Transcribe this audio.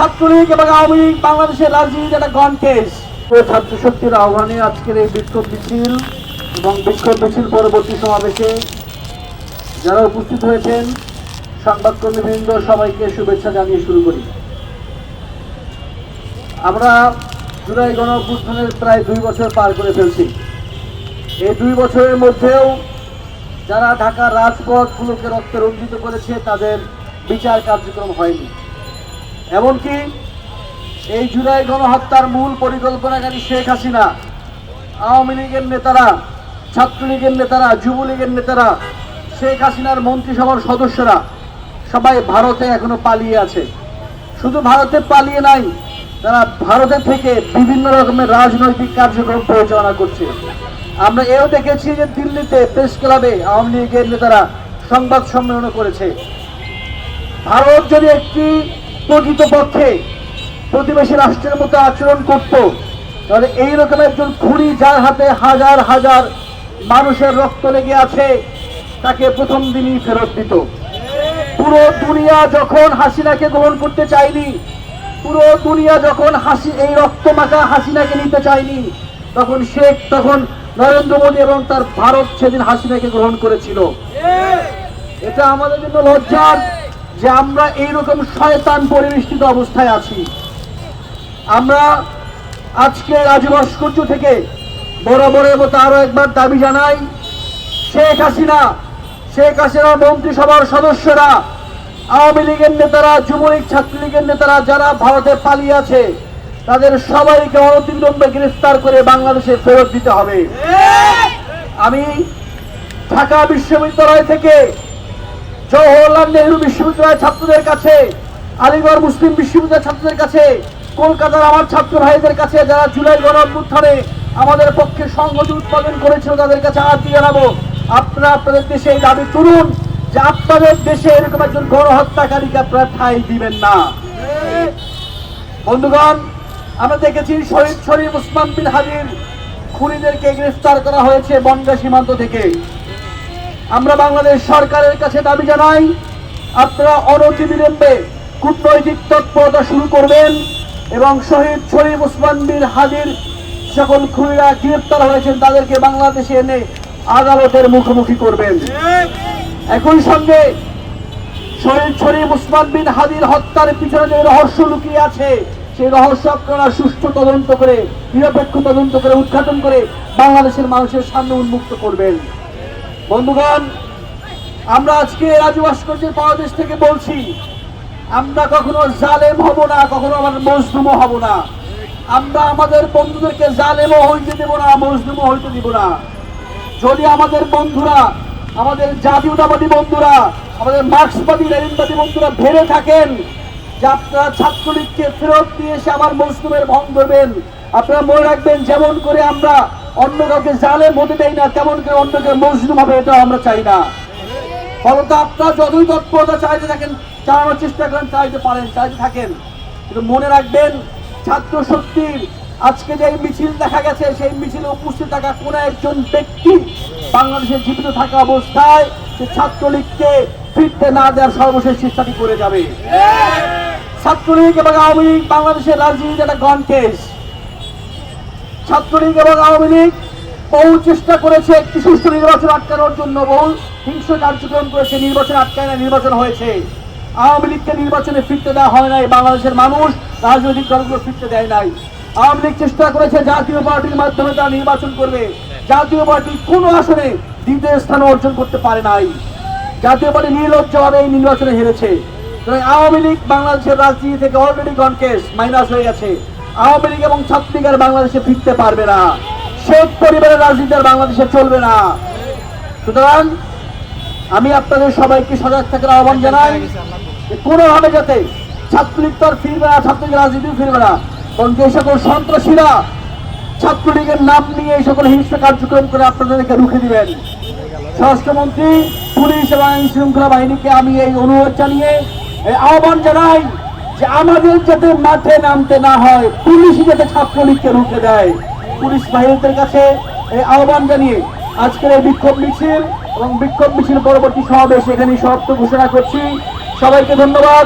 ছাত্রলীগ এবং আওয়ামী লীগ বাংলাদেশের রাজনীতির একটা গণকেশ। ছাত্র শক্তির আহ্বানে আজকের এই বিক্ষোভ মিছিল এবং বিক্ষোভ মিছিল পরবর্তী সমাবেশে যারা উপস্থিত হয়েছেন সংবাদকর্মীবৃন্দ সবাইকে শুভেচ্ছা জানিয়ে শুরু করি। আমরা জুলাই গণঅভ্যুত্থানের প্রায় 2 বছর পার করে ফেলছি। এই 2 বছরের মধ্যেও যারা ঢাকার রাজপথগুলোকে রক্তে রঞ্জিত করেছে তাদের বিচার কার্যক্রম হয়নি। এমনকি এই জুলাই গণহত্যার মূল পরিকল্পনাকারী শেখ হাসিনা, আওয়ামী লীগের নেতারা, ছাত্রলীগের নেতারা, যুবলীগের নেতারা, শেখ হাসিনার মন্ত্রিসভার সদস্যরা সবাই ভারতে এখনো পালিয়ে আছে। শুধু ভারতে পালিয়ে নাই, তারা ভারতে থেকে বিভিন্ন রকমের রাজনৈতিক কার্যক্রম পরিচালনা করছে। আমরা এও দেখেছি যে দিল্লিতে প্রেস ক্লাবে আওয়ামী লীগের নেতারা সংবাদ সম্মেলন করেছে। ভারত যদি একটি প্রকৃতপক্ষে প্রতিবেশী রাষ্ট্রের মতো আচরণ করত, তাহলে এইরকম একজন খুনি যার হাতে হাজার হাজার মানুষের রক্ত লেগে আছে তাকে প্রথম দিনই ফেরত দিত। পুরো দুনিয়া যখন হাসিনাকে গ্রহণ করতে চায়নি, পুরো দুনিয়া যখন এই রক্তমাখা হাসিনাকে নিতে চায়নি, তখন নরেন্দ্র মোদী এবং তার ভারত সেদিন হাসিনাকে গ্রহণ করেছিল। এটা আমাদের জন্য লজ্জার যে আমরা এইরকম শয়তান পরিবেষ্টিত অবস্থায় আছি। আমরা আজকে রাজু ভাস্কর্য থেকে বরাবরের মতো আরো একবার দাবি জানাই, শেখ হাসিনা মন্ত্রিসভার সদস্যরা, আওয়ামী লীগের নেতারা, যুবলীগ, ছাত্রলীগের নেতারা যারা ভারতে পালিয়ে আছে তাদের সবাইকে অনতিবিলম্বে গ্রেফতার করে বাংলাদেশে ফেরত দিতে হবে। আমি ঢাকা বিশ্ববিদ্যালয় থেকে জওহরলাল নেহরু বিশ্ববিদ্যালয়ের ছাত্রদের কাছে, আলিগড় মুসলিম বিশ্ববিদ্যালয়ের ছাত্রদের কাছে, কলকাতার আমার ছাত্র ভাইদের কাছে যারা জুলাই গণঅভ্যুত্থানে আমাদের পক্ষে সংহতি উৎপাদন করেছিল তাদের কাছে আর্জি জানাবো, আপনারা আপনাদের দেশে এই দাবি তুলুন যে আপনাদের দেশে এরকম একজন গণহত্যাকারীকে আপনারা ঠাঁই দিবেন না। বন্ধুগণ, আমরা দেখেছি শহীদ শরীফ ওসমান বিন হাদির খুনিদেরকে গ্রেফতার করা হয়েছে বনগাঁ সীমান্ত থেকে। আমরা বাংলাদেশ সরকারের কাছে দাবি জানাই, আপনারা অনতিবিলম্বে কূটনৈতিক তৎপরতা শুরু করবেন এবং শহীদ শরীফ ওসমান বিন হাদির সকল খুনিরা গ্রেফতার হয়েছেন তাদেরকে বাংলাদেশে এনে আদালতের মুখোমুখি করবেন। একই সঙ্গে শহীদ শরীফ ওসমান বিন হাদির হত্যার পিছনে যে রহস্য লুকিয়ে আছে সেই রহস্য আপনারা সুষ্ঠু তদন্ত করে, নিরপেক্ষ তদন্ত করে, উদ্ঘাটন করে বাংলাদেশের মানুষের সামনে উন্মুক্ত করবেন। বন্ধুগণ, আমরা আজকে রাজু ভাস্কর্যের পাদদেশ থেকে বলছি, আমরা কখনো জালেম হব না, কখনো আমার মজলুমও হব না। আমরা আমাদের বন্ধুদেরকে জালেমও হইতে দেব না, মজলুমও হইতে দিব না। যদি আমাদের বন্ধুরা, আমাদের জাতীয়তাবাদী বন্ধুরা, আমাদের মার্ক্সবাদী লেনিনবাদী বন্ধুরা ভেবে থাকেন যে আপনারা ছাত্রলীগকে ফেরত দিয়ে এসে আমার মজলুমের ভং ধরবেন, আপনারা মনে রাখবেন যেমন করে আমরা অন্য কাউকে জালেম হতে দেই না, তেমন করে অন্যকে মজলুম হবে এটা আমরা চাই না। ফলত আপনারা যতই তৎপরতা চাইতে থাকেন, চালানোর চেষ্টা করেন, চাইতে পারেন, চাইতে থাকেন, কিন্তু মনে রাখবেন ছাত্র শক্তির আজকে যে মিছিল দেখা গেছে সেই মিছিলে উপস্থিত থাকা কোন একজন ব্যক্তি বাংলাদেশের জীবিত থাকা অবস্থায় সে ছাত্রলীগকে ফিরতে না দেওয়ার সর্বশেষ চেষ্টাটি করে যাবে। ছাত্রলীগ এবং আওয়ামী লীগ বাংলাদেশের রাজনীতির একটা গণকেশ। ছাত্রলীগ এবং আওয়ামী লীগ বহু চেষ্টা করেছে একটি সুষ্ঠু নির্বাচন আটকানোর জন্য, বহু হিংস্র কার্যক্রম করেছে, নির্বাচন আটকায় না, নির্বাচন হয়েছে। আওয়ামী লীগকে নির্বাচনে ফিরতে দেওয়া হয় নাই, বাংলাদেশের মানুষ রাজনৈতিক দলগুলো ফিরতে দেয় নাই। আওয়ামী লীগ চেষ্টা করেছে জাতীয় পার্টির মাধ্যমে তারা নির্বাচন করবে, জাতীয় পার্টি কোনো আসনে দ্বিতীয় স্থান অর্জন করতে পারে নাই। জাতীয় পার্টি নির্লজ্জভাবে এই নির্বাচনে হেরেছে। আওয়ামী লীগ বাংলাদেশের রাজনীতি থেকে অলরেডি গণকেশ মাইনাস হয়ে গেছে। আওয়ামী লীগ এবং ছাত্রলীগ আর বাংলাদেশে ফিরতে পারবে না। শেখ পরিবারের রাজনীতি আর বাংলাদেশে চলবে না। সুতরাং আমি আপনাদের সবাইকে সজাগ থাকার আহ্বান জানাই, কোনোভাবে যাতে ছাত্রলীগ তো আর ফিরবে না, ছাত্রলীগ রাজনীতিও ফিরবে না, কারণ যে সকল সন্ত্রাসীরা ছাত্রলীগের নাম নিয়ে এই সকল হিংস্র কার্যক্রম করে আপনাদেরকে রুখে দিবেন। স্বরাষ্ট্রমন্ত্রী, পুলিশ এবং আইন শৃঙ্খলা বাহিনীকে আমি এই অনুরোধ জানিয়ে আহ্বান জানাই যে আমাদের যাতে মাঠে নামতে না হয়, পুলিশই যাতে ছাত্রলীগকে রুখে দেয়। পুলিশ বাহিনীদের কাছে এই আহ্বান জানিয়ে আজকের এই বিক্ষোভ মিছিল এবং বিক্ষোভ মিছিল পরবর্তী সমাবেশ এখানে সমাপ্ত ঘোষণা করছি। সবাইকে ধন্যবাদ।